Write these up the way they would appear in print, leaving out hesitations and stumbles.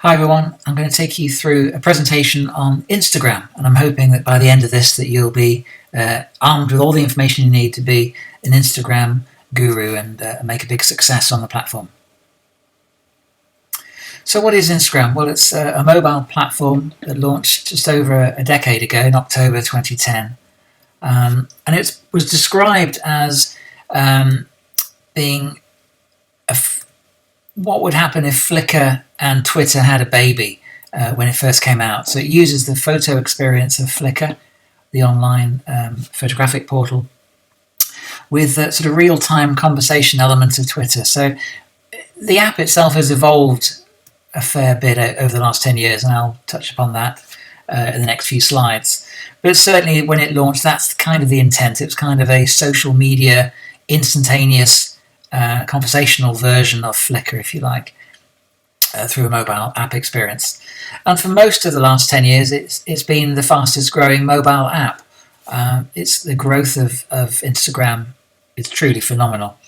Hi everyone, I'm going to take you through a presentation on Instagram, and I'm hoping that by the end of this that you'll be armed with all the information you need to be an Instagram guru and make a big success on the platform. So what is Instagram? Well, it's a mobile platform that launched just over a decade ago in October 2010, and it was described as being what would happen if Flickr and Twitter had a baby when it first came out. So it uses the photo experience of Flickr, the online photographic portal, with the sort of real-time conversation element of Twitter. So the app itself has evolved a fair bit over the last 10 years, and I'll touch upon that in the next few slides. But certainly when it launched, that's kind of the intent. It was kind of a social media, instantaneous, conversational version of Flickr, if you like, through a mobile app experience. And for most of the last 10 years, it's been the fastest growing mobile app. It's the growth of Instagram is truly phenomenal.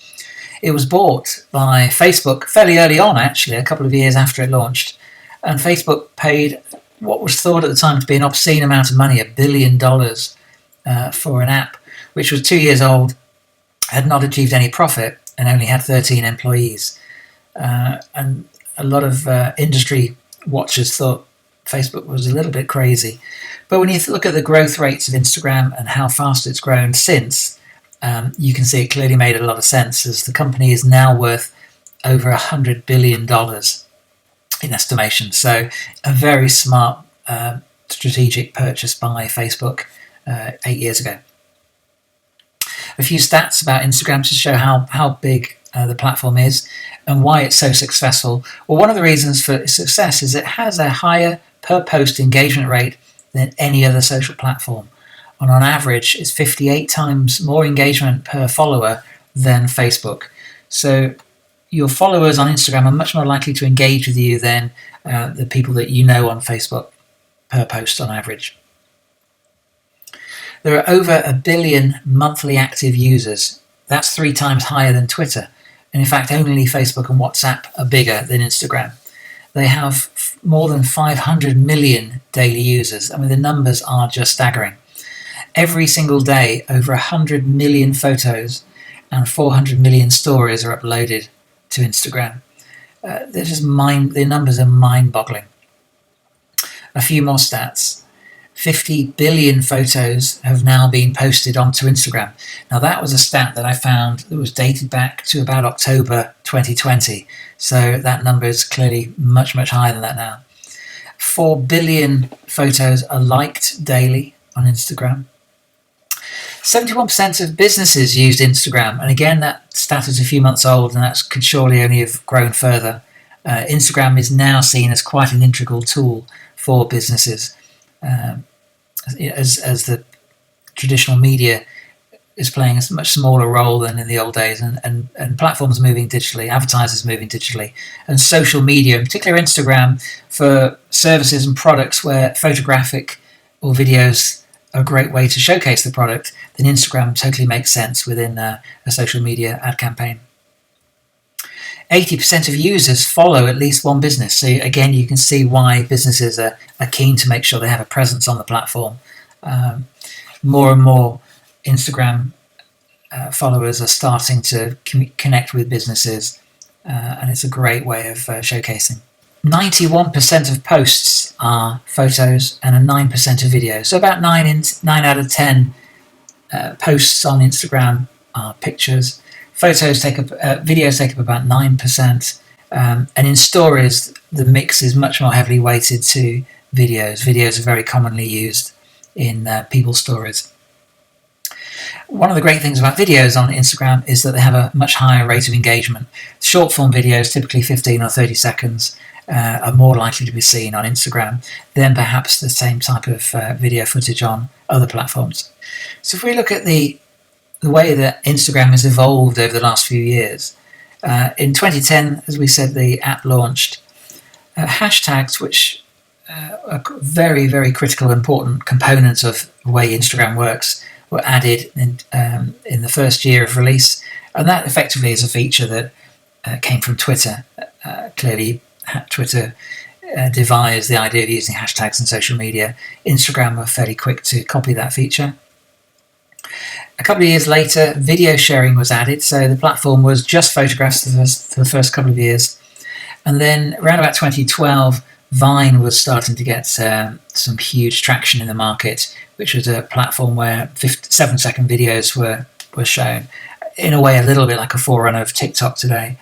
It was bought by Facebook fairly early on, actually, a couple of years after it launched. And Facebook paid what was thought at the time to be an obscene amount of money, $1 billion, for an app which was 2 years old, had not achieved any profit, and only had 13 employees. And a lot of industry watchers thought Facebook was a little bit crazy. But when you look at the growth rates of Instagram and how fast it's grown since, you can see it clearly made a lot of sense, as the company is now worth over $100 billion in estimation. So a very smart strategic purchase by Facebook 8 years ago. A few stats about Instagram to show how big the platform is and why it's so successful. Well, one of the reasons for its success is it has a higher per post engagement rate than any other social platform. And on average, it's 58 times more engagement per follower than Facebook. So your followers on Instagram are much more likely to engage with you than the people that you know on Facebook per post on average. There are over 1 billion monthly active users. That's 3 times higher than Twitter. And in fact, only Facebook and WhatsApp are bigger than Instagram. They have more than 500 million daily users. I mean, the numbers are just staggering. Every single day, over 100 million photos and 400 million stories are uploaded to Instagram. The numbers are mind-boggling. A few more stats. 50 billion photos have now been posted onto Instagram. Now, that was a stat that I found that was dated back to about October 2020. So that number is clearly much, much higher than that now. 4 billion photos are liked daily on Instagram. 71% of businesses used Instagram. And again, that stat is a few months old, and that could surely only have grown further. Instagram is now seen as quite an integral tool for businesses. As the traditional media is playing a much smaller role than in the old days, and platforms moving digitally, advertisers moving digitally, and social media, in particular Instagram, for services and products where photographic or videos are a great way to showcase the product, then Instagram totally makes sense within a social media ad campaign. 80% of users follow at least one business. So again, you can see why businesses are keen to make sure they have a presence on the platform. More and more Instagram followers are starting to connect with businesses, and it's a great way of showcasing. 91% of posts are photos and 9% of videos. So about 9 out of 10 posts on Instagram are pictures. Videos take up about 9%, and in stories, the mix is much more heavily weighted to videos. Videos are very commonly used in people's stories. One of the great things about videos on Instagram is that they have a much higher rate of engagement. Short form videos, typically 15 or 30 seconds, are more likely to be seen on Instagram than perhaps the same type of video footage on other platforms. So if we look at the way that Instagram has evolved over the last few years. In 2010, as we said, the app launched. Hashtags, which are very, very critical, important components of the way Instagram works, were added in the first year of release. And that effectively is a feature that came from Twitter. Clearly, Twitter devised the idea of using hashtags in social media, Instagram were fairly quick to copy that feature. A couple of years later, video sharing was added, so the platform was just photographs for the first couple of years. And then around about 2012, Vine was starting to get some huge traction in the market, which was a platform where 7-second videos were shown, in a way a little bit like a forerunner of TikTok today.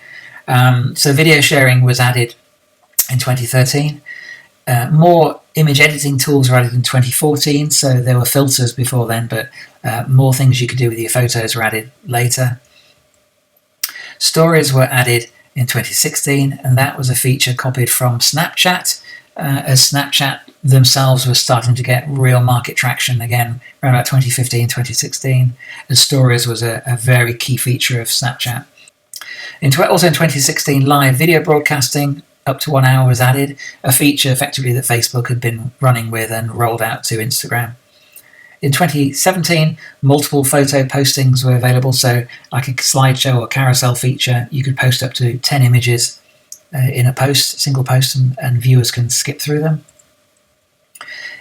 So video sharing was added in 2013. More image editing tools were added in 2014, so there were filters before then, but more things you could do with your photos were added later. Stories were added in 2016, and that was a feature copied from Snapchat, as Snapchat themselves were starting to get real market traction again around about 2015, 2016, and Stories was a very key feature of Snapchat. Also in 2016, live video broadcasting up to 1 hour was added, a feature effectively that Facebook had been running with and rolled out to Instagram. In 2017, multiple photo postings were available, so like a slideshow or carousel feature, you could post up to 10 images in a single post, and viewers can skip through them.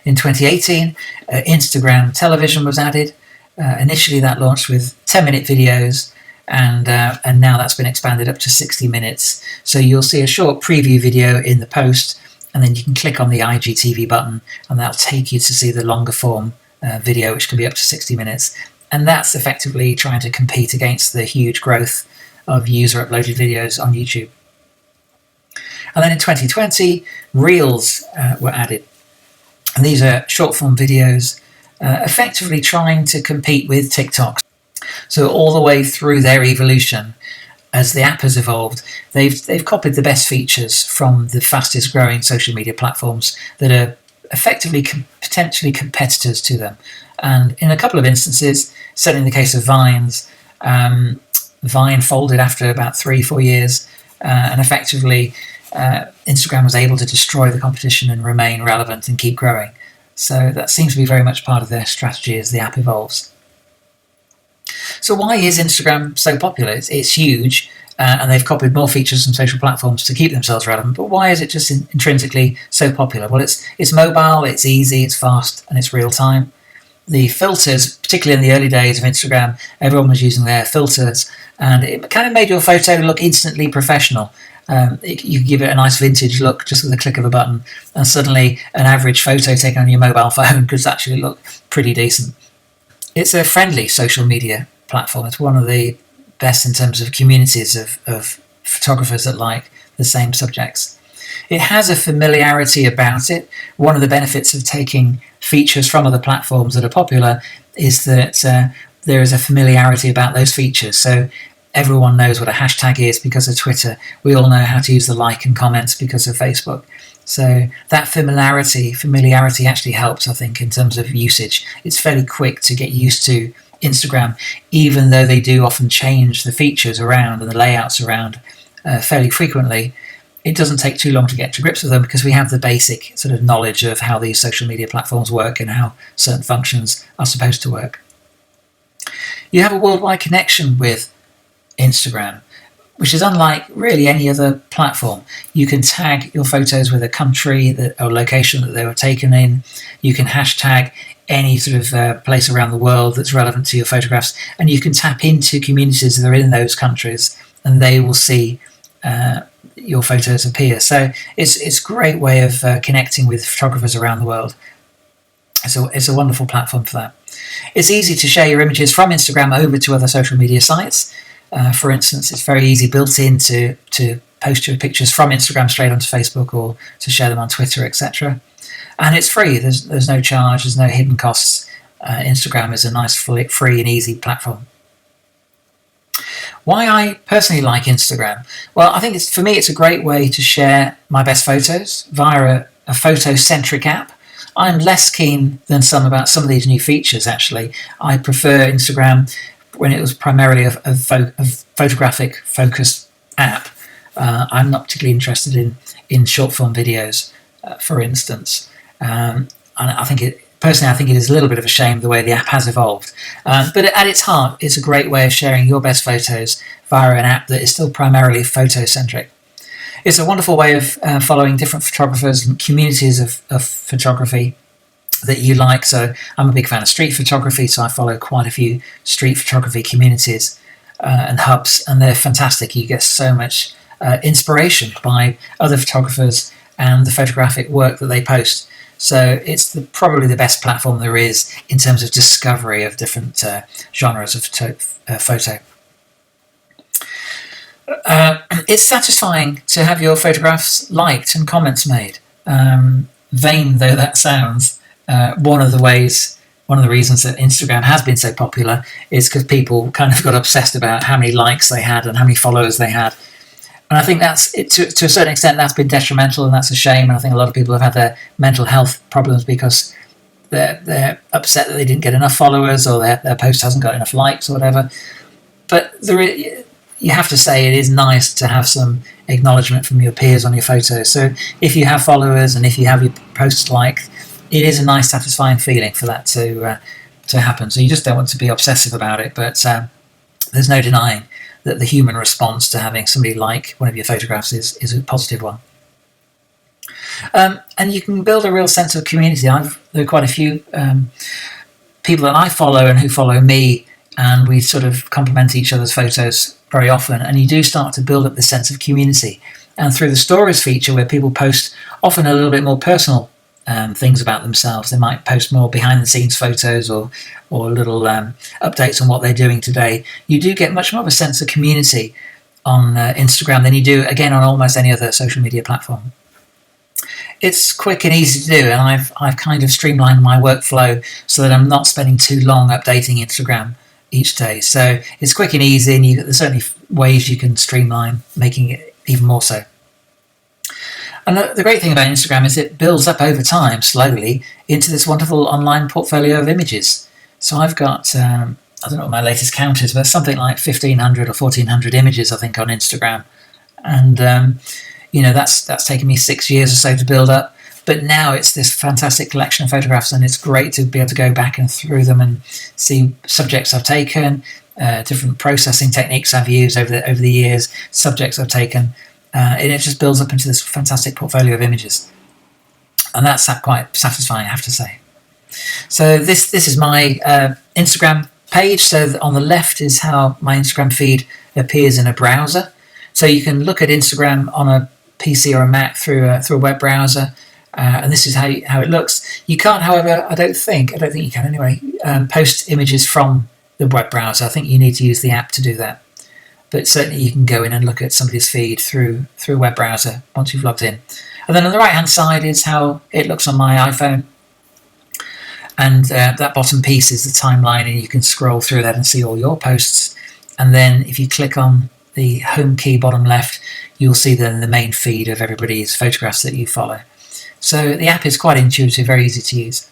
In 2018, Instagram television was added. Initially that launched with 10-minute videos, and now that's been expanded up to 60 minutes. So you'll see a short preview video in the post, and then you can click on the IGTV button, and that'll take you to see the longer form video, which can be up to 60 minutes. And that's effectively trying to compete against the huge growth of user-uploaded videos on YouTube. And then in 2020, Reels were added. And these are short-form videos effectively trying to compete with TikTok. So all the way through their evolution, as the app has evolved, they've copied the best features from the fastest growing social media platforms that are effectively potentially competitors to them. And in a couple of instances, certainly in the case of Vine folded after about 3-4 years, and effectively Instagram was able to destroy the competition and remain relevant and keep growing. So that seems to be very much part of their strategy as the app evolves. So why is Instagram so popular? It's huge, and they've copied more features from social platforms to keep themselves relevant. But why is it just intrinsically so popular? Well, it's mobile, it's easy, it's fast, and it's real time. The filters, particularly in the early days of Instagram, everyone was using their filters, and it kind of made your photo look instantly professional. You give it a nice vintage look just with a click of a button, and suddenly an average photo taken on your mobile phone could actually look pretty decent. It's a friendly social media platform. It's one of the best in terms of communities of photographers that like the same subjects. It has a familiarity about it. One of the benefits of taking features from other platforms that are popular is that there is a familiarity about those features. So everyone knows what a hashtag is because of Twitter. We all know how to use the like and comments because of Facebook. So that familiarity actually helps, I think, in terms of usage. It's fairly quick to get used to Instagram, even though they do often change the features around and the layouts around fairly frequently. It doesn't take too long to get to grips with them because we have the basic sort of knowledge of how these social media platforms work and how certain functions are supposed to work. You have a worldwide connection with Instagram, which is unlike really any other platform. You can tag your photos with a country or location that they were taken in. You can hashtag any sort of place around the world that's relevant to your photographs, and you can tap into communities that are in those countries, and they will see your photos appear. So it's a great way of connecting with photographers around the world. So it's a wonderful platform for that. It's easy to share your images from Instagram over to other social media sites. For instance, it's very easy built in to post your pictures from Instagram straight onto Facebook or to share them on Twitter, etc. And it's free. There's no charge. There's no hidden costs. Instagram is a nice, free and easy platform. Why I personally like Instagram? Well, I think for me it's a great way to share my best photos via a photo-centric app. I'm less keen than some about some of these new features, actually. I prefer Instagram when it was primarily a photographic focused app. I'm not particularly interested in short form videos, for instance. And I think it is a little bit of a shame the way the app has evolved. But at its heart, it's a great way of sharing your best photos via an app that is still primarily photo-centric. It's a wonderful way of following different photographers and communities of photography that you like. So I'm a big fan of street photography, so I follow quite a few street photography communities and hubs, and they're fantastic. You get so much inspiration by other photographers and the photographic work that they post. So it's probably the best platform there is in terms of discovery of different genres of photo. It's satisfying to have your photographs liked and comments made. Vain though that sounds, one of the reasons that Instagram has been so popular is because people kind of got obsessed about how many likes they had and how many followers they had. And I think that's to a certain extent that's been detrimental, and that's a shame. And I think a lot of people have had their mental health problems because they're upset that they didn't get enough followers, or their post hasn't got enough likes or whatever. But you have to say it is nice to have some acknowledgement from your peers on your photos. So if you have followers and if you have your posts liked, it is a nice, satisfying feeling for that to happen. So you just don't want to be obsessive about it, but there's no denying that the human response to having somebody like one of your photographs is a positive one. And you can build a real sense of community. There are quite a few people that I follow and who follow me, and we sort of complement each other's photos very often, and you do start to build up this sense of community. And through the stories feature, where people post often a little bit more personal things about themselves, they might post more behind the scenes photos or little updates on what they're doing today, you do get much more of a sense of community on Instagram than you do, again, on almost any other social media platform. It's quick and easy to do, and I've kind of streamlined my workflow so that I'm not spending too long updating Instagram each day. So it's quick and easy, and there's certainly ways you can streamline, making it even more so. And the great thing about Instagram is it builds up over time, slowly, into this wonderful online portfolio of images. So I've got, I don't know what my latest count is, but something like 1,500 or 1,400 images, I think, on Instagram. And, that's taken me 6 years or so to build up. But now it's this fantastic collection of photographs, and it's great to be able to go back and through them and see subjects I've taken, different processing techniques I've used over the years, subjects I've taken. And it just builds up into this fantastic portfolio of images. And that's quite satisfying, I have to say. So this is my Instagram page. So on the left is how my Instagram feed appears in a browser. So you can look at Instagram on a PC or a Mac through a web browser. And this is how it looks. You can't, however, I don't think you can anyway, post images from the web browser. I think you need to use the app to do that. But certainly you can go in and look at somebody's feed through a web browser once you've logged in. And then on the right-hand side is how it looks on my iPhone. And that bottom piece is the timeline, and you can scroll through that and see all your posts. And then if you click on the home key bottom left, you'll see then the main feed of everybody's photographs that you follow. So the app is quite intuitive, very easy to use.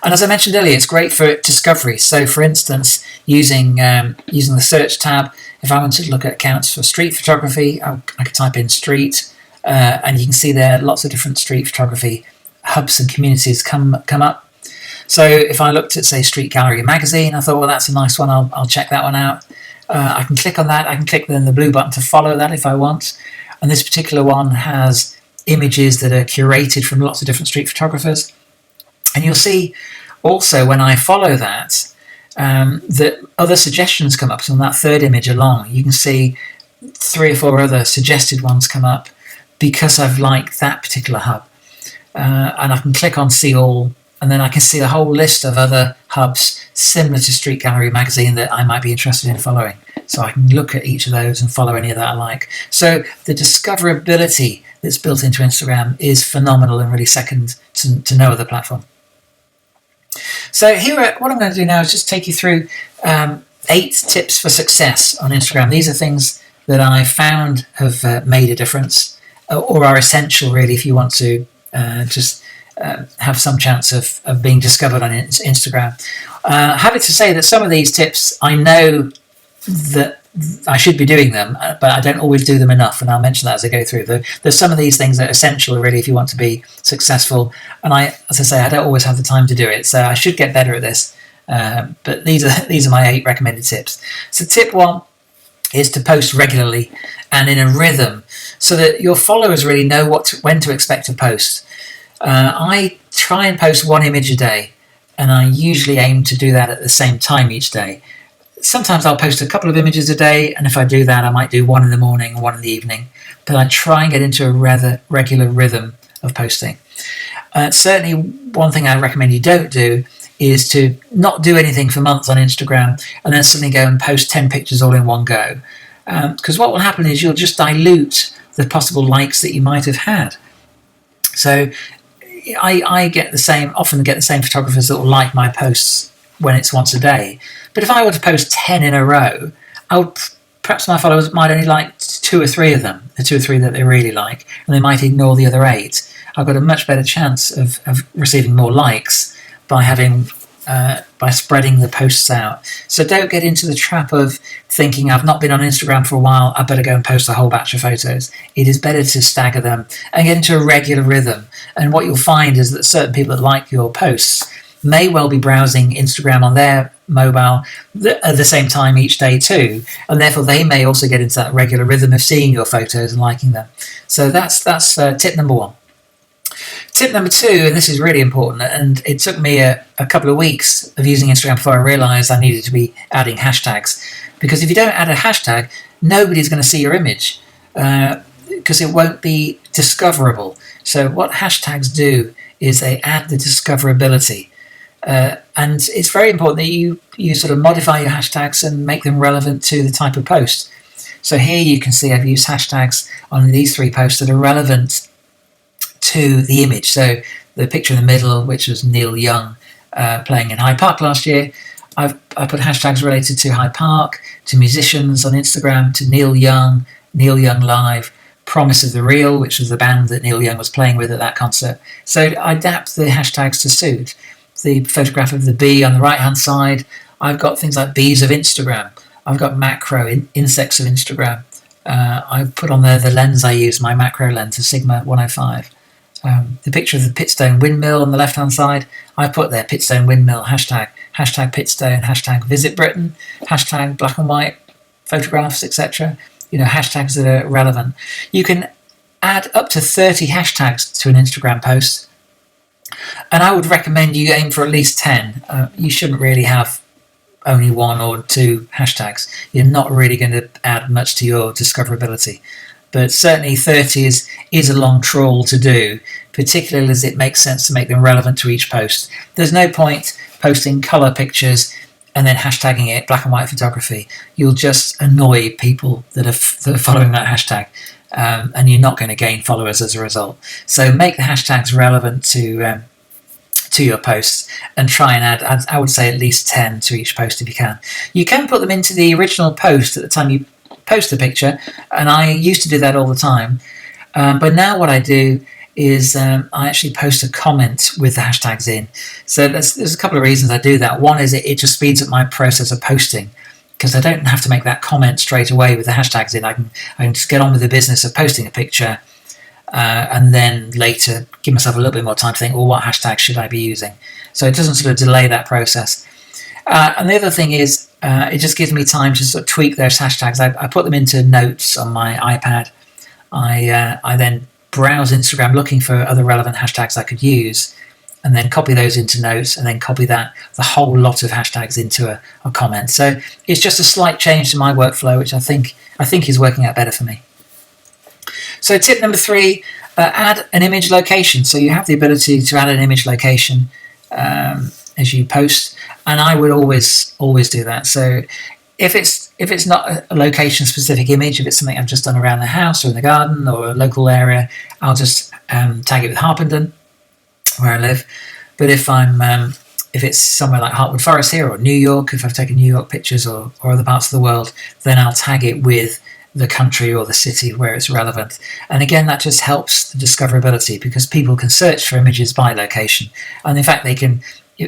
And as I mentioned earlier, it's great for discovery. So for instance, using the search tab, if I want to look at accounts for street photography, I could type in street, and you can see there lots of different street photography hubs and communities come up. So if I looked at, say, Street Gallery magazine, I thought, well, that's a nice one, I'll check that one out. I can click on that, I can click then the blue button to follow that if I want. And this particular one has images that are curated from lots of different street photographers. And you'll see also when I follow that, that other suggestions come up. So on that third image along, you can see 3 or 4 other suggested ones come up because I've liked that particular hub. And I can click on see all, and then I can see a whole list of other hubs similar to Street Gallery magazine that I might be interested in following. So I can look at each of those and follow any that I like. So the discoverability that's built into Instagram is phenomenal and really second to no other platform. So what I'm going to do now is just take you through 8 tips for success on Instagram. These are things that I found have made a difference or are essential really if you want to just have some chance of being discovered on Instagram. Happy to say that some of these tips I know that I should be doing them, but I don't always do them enough, and I'll mention that as I go through. There's some of these things that are essential really if you want to be successful, and as I say, I don't always have the time to do it, so I should get better at this. But these are my 8 recommended tips. So tip 1 is to post regularly and in a rhythm so that your followers really know when to expect to post. I try and post one image a day, and I usually aim to do that at the same time each day. Sometimes I'll post a couple of images a day, and if I do that, I might do one in the morning and one in the evening. But I try and get into a rather regular rhythm of posting. Certainly, one thing I recommend you don't do is to not do anything for months on Instagram and then suddenly go and post 10 pictures all in one go. Because what will happen is you'll just dilute the possible likes that you might have had. So I often get the same photographers that will like my posts when it's once a day. But if I were to post 10 in a row, perhaps my followers might only like 2 or 3 of them, the 2 or 3 that they really like, and they might ignore the other 8. I've got a much better chance of receiving more likes by spreading the posts out. So don't get into the trap of thinking, I've not been on Instagram for a while, I better go and post a whole batch of photos. It is better to stagger them and get into a regular rhythm. And what you'll find is that certain people that like your posts may well be browsing Instagram on their mobile at the same time each day too, and therefore they may also get into that regular rhythm of seeing your photos and liking them. So that's tip number 1. Tip number 2, and this is really important, and it took me a couple of weeks of using Instagram before I realised I needed to be adding hashtags. Because if you don't add a hashtag, nobody's going to see your image because it won't be discoverable. So what hashtags do is they add the discoverability. And it's very important that you sort of modify your hashtags and make them relevant to the type of post. So here you can see I've used hashtags on these 3 posts that are relevant to the image. So the picture in the middle, which was Neil Young playing in Hyde Park last year, I put hashtags related to Hyde Park, to musicians on Instagram, to Neil Young Live, Promise of the Real, which was the band that Neil Young was playing with at that concert. So I adapt the hashtags to suit. The photograph of the bee on the right hand side, I've got things like bees of Instagram. I've got macro insects of Instagram. I put on there the lens I use, my macro lens, a Sigma 105. The picture of the Pitstone windmill on the left hand side, I put there Pitstone windmill, hashtag Pitstone, hashtag Visit Britain, hashtag black and white photographs, etc. Hashtags that are relevant. You can add up to 30 hashtags to an Instagram post. And I would recommend you aim for at least 10. You shouldn't really have only 1 or 2 hashtags. You're not really going to add much to your discoverability. But certainly 30 is a long trawl to do, particularly as it makes sense to make them relevant to each post. There's no point posting colour pictures and then hashtagging it black and white photography. You'll just annoy people that are following that hashtag. And you're not going to gain followers as a result. So make the hashtags relevant to your posts and try and add, I would say, at least 10 to each post if you can. You can put them into the original post at the time you post the picture, and I used to do that all the time. But now what I do is I actually post a comment with the hashtags in. So there's a couple of reasons I do that. One is it just speeds up my process of posting, because I don't have to make that comment straight away with the hashtags in. I can just get on with the business of posting a picture and then later give myself a little bit more time to think, well, what hashtag should I be using? So it doesn't sort of delay that process. And the other thing is it just gives me time to sort of tweak those hashtags. I put them into notes on my iPad. I then browse Instagram looking for other relevant hashtags I could use, and then copy those into notes, and then copy the whole lot of hashtags into a comment. So it's just a slight change to my workflow, which I think is working out better for me. So tip number 3, add an image location. So you have the ability to add an image location as you post, and I would always do that. So if it's not a location specific image, if it's something I've just done around the house or in the garden or a local area, I'll just tag it with Harpenden, where I live. But if it's somewhere like Hartwood Forest here, or New York, if I've taken New York pictures, or other parts of the world, then I'll tag it with the country or the city where it's relevant. And again, that just helps the discoverability, because people can search for images by location. And in fact, they can,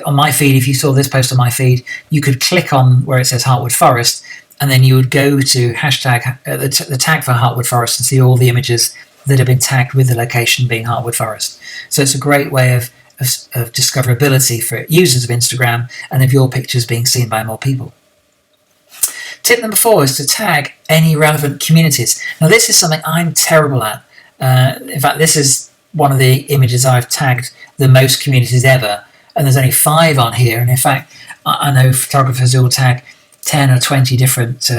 on my feed, if you saw this post on my feed, you could click on where it says Hartwood Forest, and then you would go to hashtag the tag for Hartwood Forest and see all the images that have been tagged with the location being Hartwood Forest. So it's a great way of discoverability for users of Instagram, and of your pictures being seen by more people. Tip number 4 is to tag any relevant communities. Now, this is something I'm terrible at. In fact, this is one of the images I've tagged the most communities ever, and there's only 5 on here. And in fact, I know photographers who will tag 10 or 20 different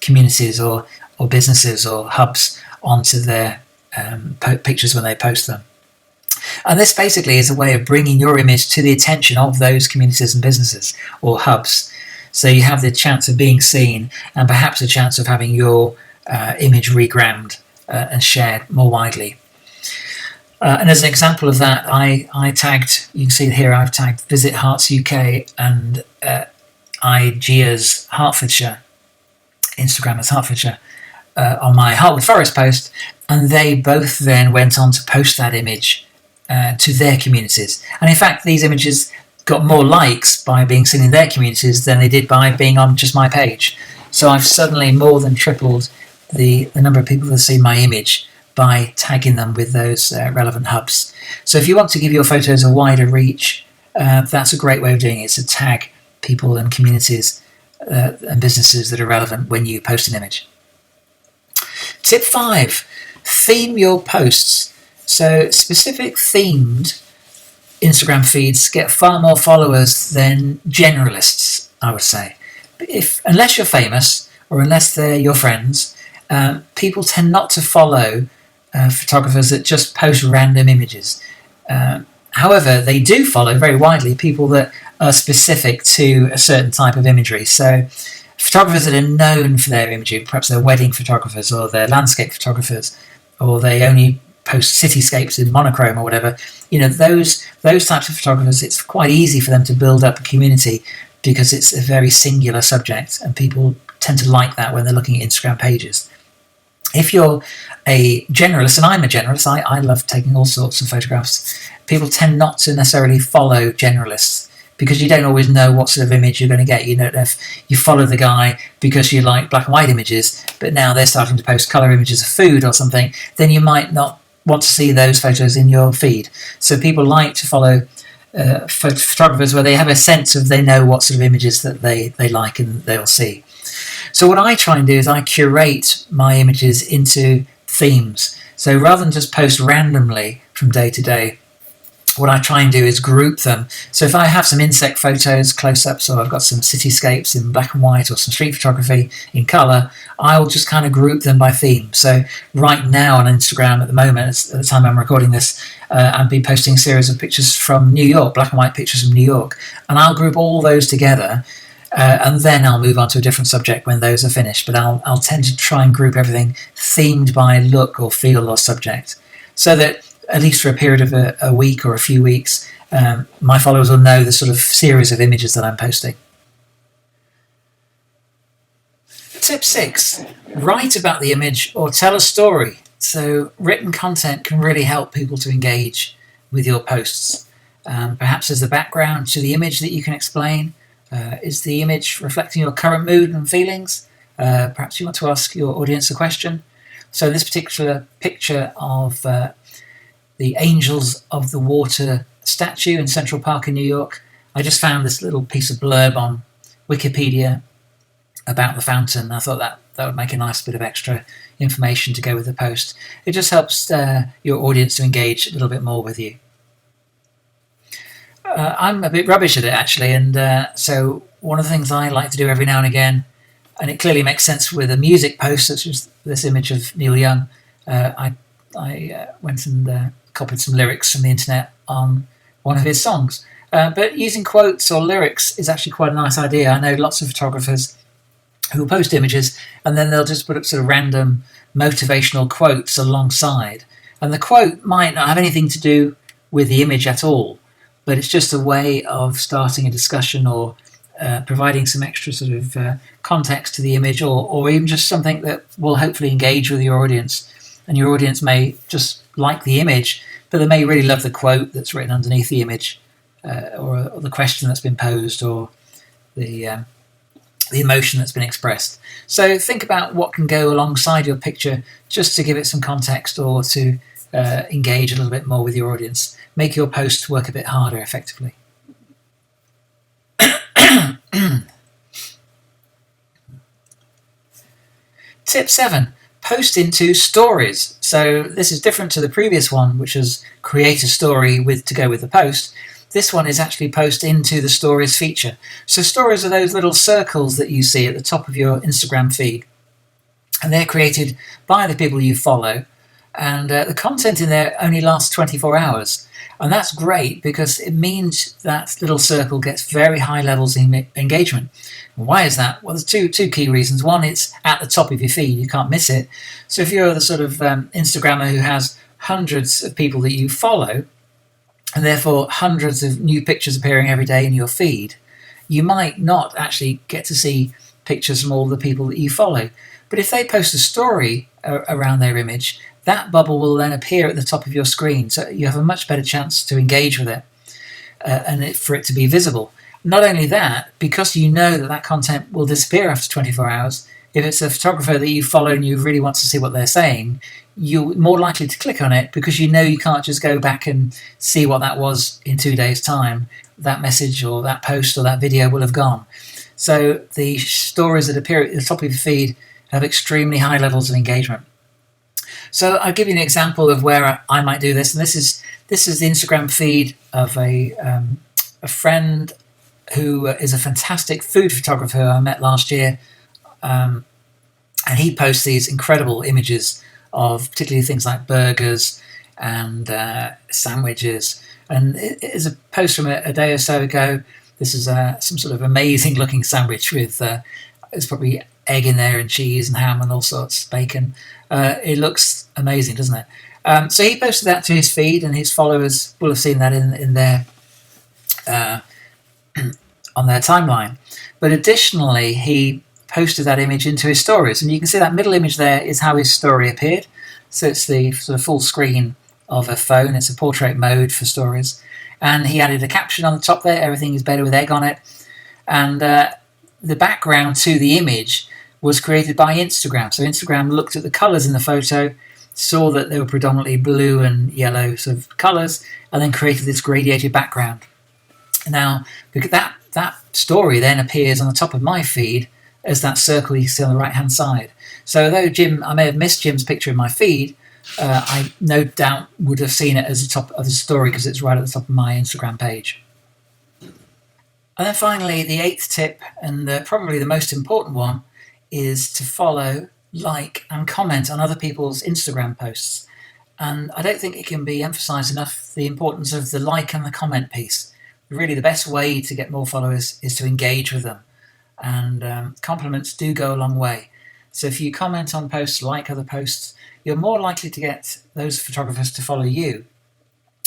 communities or businesses or hubs onto their pictures when they post them. And this basically is a way of bringing your image to the attention of those communities and businesses or hubs. So you have the chance of being seen and perhaps a chance of having your image regrammed and shared more widely. And as an example of that, I tagged, you can see here I've tagged Visit Hearts UK and IGEA's Hertfordshire, Instagram as Hertfordshire, on my Heartwood Forest post, and they both then went on to post that image to their communities. And in fact, these images got more likes by being seen in their communities than they did by being on just my page. So I've suddenly more than tripled the number of people that see my image by tagging them with those relevant hubs. So if you want to give your photos a wider reach, that's a great way of doing it, to tag people and communities and businesses that are relevant when you post an image. Tip 5, theme your posts. So specific themed Instagram feeds get far more followers than generalists, I would say. Unless you're famous or unless they're your friends, people tend not to follow photographers that just post random images. However, they do follow very widely people that are specific to a certain type of imagery. So photographers that are known for their imagery, perhaps they're wedding photographers or they're landscape photographers, or they only post cityscapes in monochrome or whatever, those types of photographers, it's quite easy for them to build up a community because it's a very singular subject and people tend to like that when they're looking at Instagram pages. If you're a generalist, and I'm a generalist, I love taking all sorts of photographs, people tend not to necessarily follow generalists because you don't always know what sort of image you're going to get. You don't know if you follow the guy because you like black and white images, but now they're starting to post colour images of food or something, then you might not want to see those photos in your feed. So people like to follow photographers where they have a sense of, they know what sort of images that they like and they'll see. So what I try and do is I curate my images into themes. So rather than just post randomly from day to day, what I try and do is group them. So if I have some insect photos, close-ups, or I've got some cityscapes in black and white or some street photography in colour, I'll just kind of group them by theme. So right now on Instagram at the moment, at the time I'm recording this, I've been posting a series of pictures from New York, black and white pictures from New York, and I'll group all those together, and then I'll move on to a different subject when those are finished. But I'll tend to try and group everything themed by look or feel or subject, so that at least for a period of a week or a few weeks, my followers will know the sort of series of images that I'm posting. Tip 6, write about the image or tell a story. So written content can really help people to engage with your posts. Perhaps there's a background to the image that you can explain. Is the image reflecting your current mood and feelings? Perhaps you want to ask your audience a question. So this particular picture of the Angels of the Water statue in Central Park in New York, I just found this little piece of blurb on Wikipedia about the fountain. I thought that would make a nice bit of extra information to go with the post. It just helps your audience to engage a little bit more with you. I'm a bit rubbish at it, actually, and so one of the things I like to do every now and again, and it clearly makes sense with a music post such as this image of Neil Young, I went and copied some lyrics from the internet on one of his songs. But using quotes or lyrics is actually quite a nice idea. I know lots of photographers who will post images and then they'll just put up sort of random motivational quotes alongside. And the quote might not have anything to do with the image at all, but it's just a way of starting a discussion or providing some extra sort of context to the image, or even just something that will hopefully engage with your audience. And your audience may just like the image, but they may really love the quote that's written underneath the image, or the question that's been posed, or the emotion that's been expressed. So think about what can go alongside your picture just to give it some context or to engage a little bit more with your audience. Make your post work a bit harder effectively. Tip 7, post into stories. So this is different to the previous one, which was create a story to go with the post. This one is actually post into the stories feature. So stories are those little circles that you see at the top of your Instagram feed. And they're created by the people you follow. And the content in there only lasts 24 hours. And that's great because it means that little circle gets very high levels of engagement. And why is that? Well, there's two key reasons. One, it's at the top of your feed. You can't miss it. So if you're the sort of Instagrammer who has hundreds of people that you follow, and therefore hundreds of new pictures appearing every day in your feed, you might not actually get to see pictures from all the people that you follow. But if they post a story around their image, that bubble will then appear at the top of your screen. So you have a much better chance to engage with it and for it to be visible. Not only that, because you know that content will disappear after 24 hours, if it's a photographer that you follow and you really want to see what they're saying, you're more likely to click on it because you know you can't just go back and see what that was in 2 days' time. That message or that post or that video will have gone. So the stories that appear at the top of your feed have extremely high levels of engagement. So I'll give you an example of where I might do this. And this is the Instagram feed of a friend who is a fantastic food photographer I met last year. And he posts these incredible images of particularly things like burgers and sandwiches. And it is a post from a day or so ago. This is some sort of amazing looking sandwich with there's probably egg in there and cheese and ham and all sorts, bacon. It looks amazing, doesn't it? So he posted that to his feed, and his followers will have seen that in their on their timeline. But additionally, he posted that image into his stories, and you can see that middle image there is how his story appeared. So it's the sort of full screen of a phone. It's a portrait mode for stories, and he added a caption on the top there. Everything is better with egg on it, and the background to the image was created by Instagram. So Instagram looked at the colours in the photo, saw that they were predominantly blue and yellow sort of colours, and then created this gradiated background. Now, because that story then appears on the top of my feed as that circle you see on the right-hand side. So although I may have missed Jim's picture in my feed, I no doubt would have seen it as the top of the story because it's right at the top of my Instagram page. And then finally, the 8th tip, and probably the most important one, is to follow, like, and comment on other people's Instagram posts. And I don't think it can be emphasised enough the importance of the like and the comment piece. Really, the best way to get more followers is to engage with them. And compliments do go a long way. So if you comment on posts, like other posts, you're more likely to get those photographers to follow you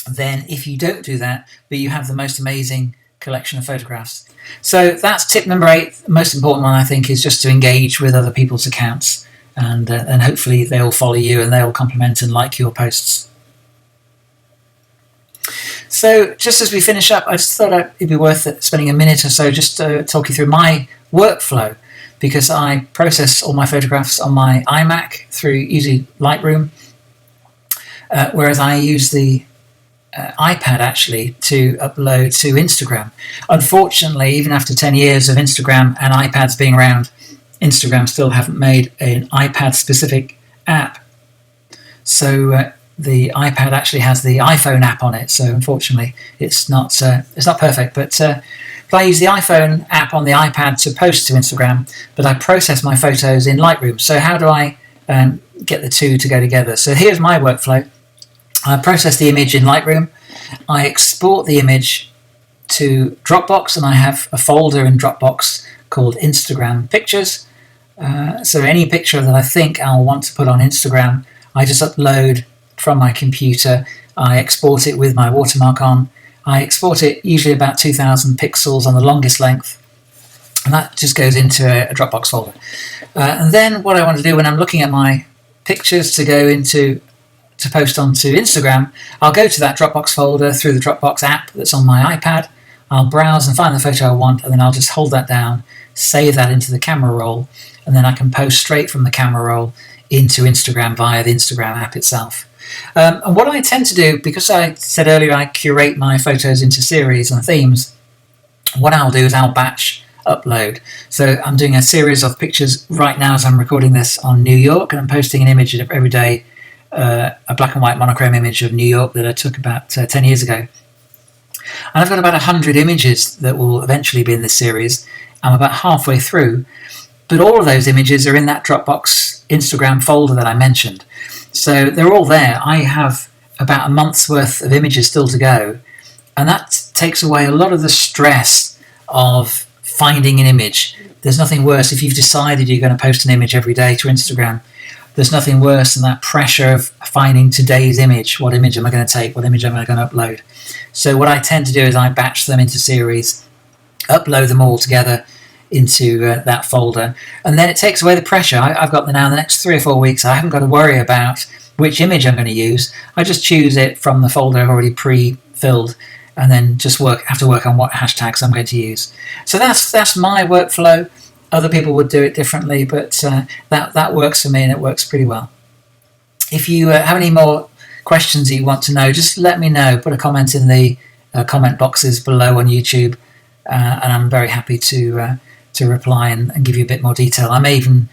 than if you don't do that, but you have the most amazing collection of photographs. So that's tip number 8. The most important one, I think, is just to engage with other people's accounts, and hopefully they'll follow you and they'll compliment and like your posts. So just as we finish up, I just thought it'd be worth spending a minute or so just to talk you through my workflow, because I process all my photographs on my iMac through using Lightroom, whereas I use the iPad actually to upload to Instagram. Unfortunately, even after 10 years of Instagram and iPads being around, Instagram still haven't made an iPad specific app. So the iPad actually has the iPhone app on it. So unfortunately, it's not perfect. But I use the iPhone app on the iPad to post to Instagram, but I process my photos in Lightroom. So how do I get the two to go together? So here's my workflow. I process the image in Lightroom. I export the image to Dropbox, and I have a folder in Dropbox called Instagram Pictures. So any picture that I think I'll want to put on Instagram, I just upload from my computer. I export it with my watermark on. I export it usually about 2,000 pixels on the longest length, and that just goes into a Dropbox folder. And then what I want to do when I'm looking at my pictures to post onto Instagram, I'll go to that Dropbox folder through the Dropbox app that's on my iPad. I'll browse and find the photo I want, and then I'll just hold that down, save that into the camera roll, and then I can post straight from the camera roll into Instagram via the Instagram app itself. And what I tend to do, because I said earlier I curate my photos into series and themes, what I'll do is I'll batch upload. So I'm doing a series of pictures right now as I'm recording this on New York, and I'm posting an image every day, a black and white monochrome image of New York that I took about 10 years ago. And I've got about 100 images that will eventually be in this series. I'm about halfway through, but all of those images are in that Dropbox Instagram folder that I mentioned. So they're all there. I have about a month's worth of images still to go, and that takes away a lot of the stress of finding an image. There's nothing worse if you've decided you're going to post an image every day to Instagram. There's nothing worse than that pressure of finding today's image. What image am I going to take? What image am I going to upload? So what I tend to do is I batch them into series, upload them all together into that folder, and then it takes away the pressure. I've got now the next 3 or 4 weeks, I haven't got to worry about which image I'm going to use. I just choose it from the folder I've already pre-filled, and then just have to work on what hashtags I'm going to use. So that's my workflow. Other people would do it differently, but that works for me, and it works pretty well. If you have any more questions that you want to know, just let me know. Put a comment in the comment boxes below on YouTube, and I'm very happy to reply and give you a bit more detail. I may even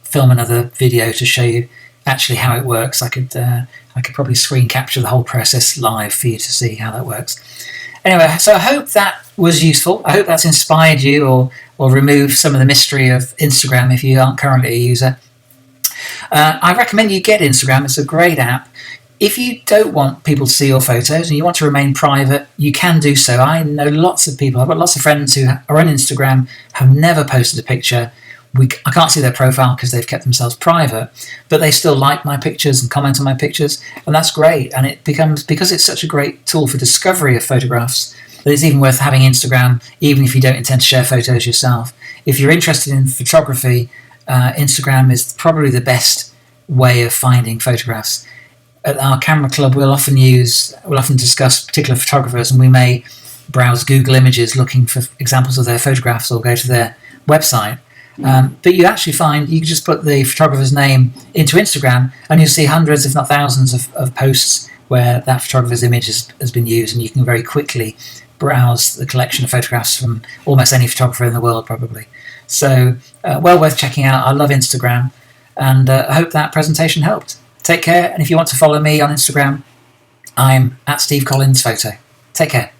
film another video to show you actually how it works. I could probably screen capture the whole process live for you to see how that works. Anyway, so I hope that was useful. I hope that's inspired you or removed some of the mystery of Instagram if you aren't currently a user. I recommend you get Instagram. It's a great app. If you don't want people to see your photos and you want to remain private, you can do so. I know lots of people. I've got lots of friends who are on Instagram, have never posted a picture. I can't see their profile because they've kept themselves private, but they still like my pictures and comment on my pictures, and that's great. And it becomes, because it's such a great tool for discovery of photographs, that it's even worth having Instagram, even if you don't intend to share photos yourself. If you're interested in photography, Instagram is probably the best way of finding photographs. At our camera club, we'll often discuss particular photographers, and we may browse Google Images looking for examples of their photographs or go to their website. But you actually find you can just put the photographer's name into Instagram, and you'll see hundreds, if not thousands, of posts where that photographer's image has been used, and you can very quickly browse the collection of photographs from almost any photographer in the world, probably. So, well worth checking out. I love Instagram, and I hope that presentation helped. Take care, and if you want to follow me on Instagram, I'm @Steve Collins Photo. Take care.